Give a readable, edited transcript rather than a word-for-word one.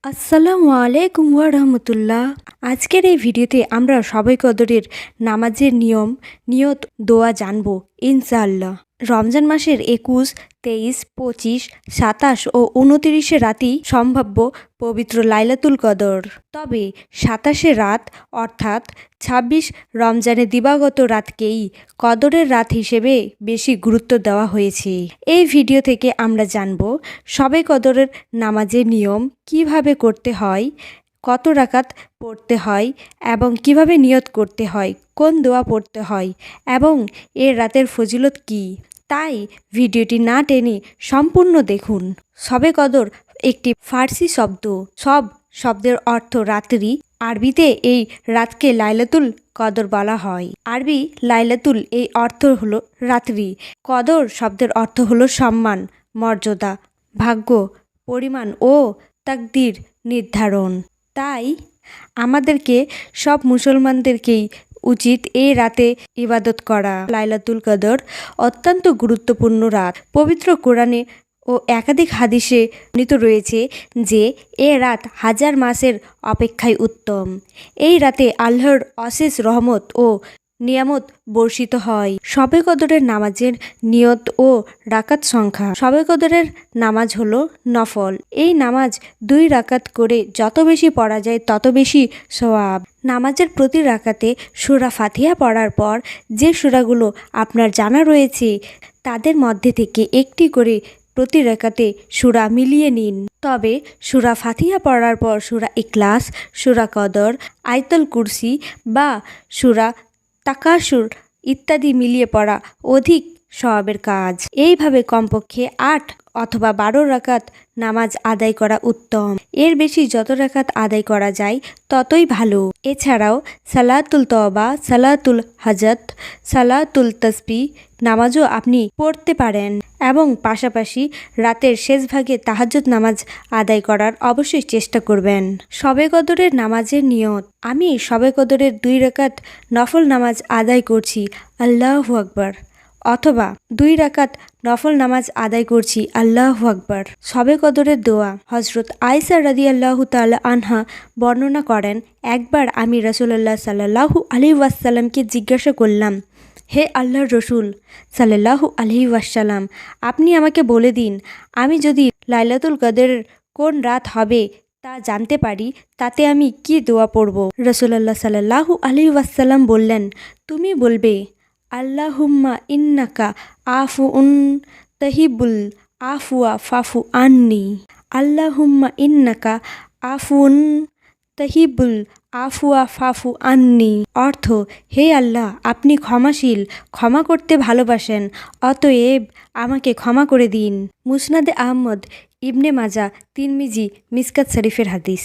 আসসালামু আলাইকুম ওয়া রাহমাতুল্লাহ। আজকের এই ভিডিওতে আমরা সবে কদরের নামাজের নিয়ত দোয়া জানব ইনশাআল্লাহ। রমজান মাসের 21, 23, 25, 27 ও 29 রাতই সম্ভাব্য পবিত্র লাইলাতুল কদর। তবে 27 রাত অর্থাৎ 26 রমজানের দিবাগত রাতকেই কদরের রাত হিসেবে বেশি গুরুত্ব দেওয়া হয়েছে। এই ভিডিও থেকে আমরা জানব সবে কদরের নামাজের নিয়ম, কিভাবে করতে হয়, কত রাকাত পড়তে হয় এবং কিভাবে নিয়ত করতে হয়, কোন দোয়া পড়তে হয় এবং এর রাতের ফজিলত কী। তাই ভিডিওটি না টেনে সম্পূর্ণ দেখুন। সবে কদর একটি ফার্সি শব্দ। সব শব্দের অর্থ রাত্রি। আরবিতে এই রাতকে লাইলাতুল কদর বলা হয়। আরবি লাইলাতুল এই অর্থ হলো রাত্রি। কদর শব্দের অর্থ হলো সম্মান, মর্যাদা, ভাগ্য, পরিমাণ ও তাকদির নির্ধারণ। তাই আমাদেরকে সব মুসলমানদেরকেই উচিত এই রাতে ইবাদত করা। লাইলাতুল কদর অত্যন্ত গুরুত্বপূর্ণ রাত। পবিত্র কোরআনে ও একাধিক হাদিসে বর্ণিত রয়েছে যে এ রাত হাজার মাসের অপেক্ষায় উত্তম। এই রাতে আল্লাহর অশেষ রহমত ও নিয়ামত বর্ষিত হয়। সবে কদরের নামাজের নিয়ত ও রাকাত সংখ্যা। সবে কদরের নামাজ হলো নফল। এই নামাজ 2 রাকাত করে যত বেশি পড়া যায় তত বেশি সওয়াব। নামাজের প্রতি রাকাতে সূরা ফাতিহা পড়ার পর যে সূরাগুলো আপনার জানা রয়েছে তাদের মধ্যে থেকে একটি করে প্রতি রাকাতে সূরা মিলিয়ে নিন। তবে সূরা ফাতিহা পড়ার পর সূরা ইখলাস, সূরা কদর, আয়াতুল কুরসি বা সূরা তাকাসুর ইত্যাদি মিলিয়ে পড়া অধিক সওয়াবের কাজ। এইভাবে কমপক্ষে 8 অথবা 12 রাকাত নামাজ আদায় করা উত্তম। এর বেশি যত রাকাত আদায় করা যায় ততই ভালো। এছাড়াও সালাতুল তওবা, সালাতুল হাজাত, সালাতুল তাসবিহ নামাজও আপনি পড়তে পারেন এবং পাশাপাশি রাতের শেষ ভাগে তাহাজ্জুদ নামাজ আদায় করার অবশ্যই চেষ্টা করবেন। সবে কদরের নামাজের নিয়ত। আমি সবে কদরের 2 রাকাত নফল নামাজ আদায় করছি, আল্লাহু আকবার, অথবা 2 রাকাত নফল নামাজ আদায় করছি, আল্লাহু আকবার। সবে কদরের দোয়া। হযরত আয়েশা রাদিয়াল্লাহু তাআলা আনহা বর্ণনা করেন, একবার আমি রাসূলুল্লাহ সাল্লাল্লাহু আলাইহি ওয়াসাল্লামকে জিজ্ঞাসা করলাম, হে আল্লাহর রসুল সাল্লাল্লাহু আলাইহি ওয়াসাল্লাম, আপনি আমাকে বলে দিন, আমি যদি লাইলাতুল কদরের কোন রাত হবে তা জানতে পারি তাতে আমি কি দোয়া পড়ব। রাসূলুল্লাহ সাল্লাল্লাহু আলাইহি ওয়াসাল্লাম বললেন, তুমি বলবে, আল্লাহুম্মা ইন্নাকা আফুউন তাহিবুল আফওয়া ফাফু আন্নি। আল্লাহুম্মা ইন্নাকা আফুউন তাহিবুল আফওয়া ফাফু আন্নি। অর্থ, হে আল্লাহ, আপনি ক্ষমাশীল, ক্ষমা করতে ভালোবাসেন, অতএব আমাকে ক্ষমা করে দিন। মুসনাদে আহমদ, ইবনে মাজাহ, তিরমিজি, মিশকাত শরীফের হাদিস।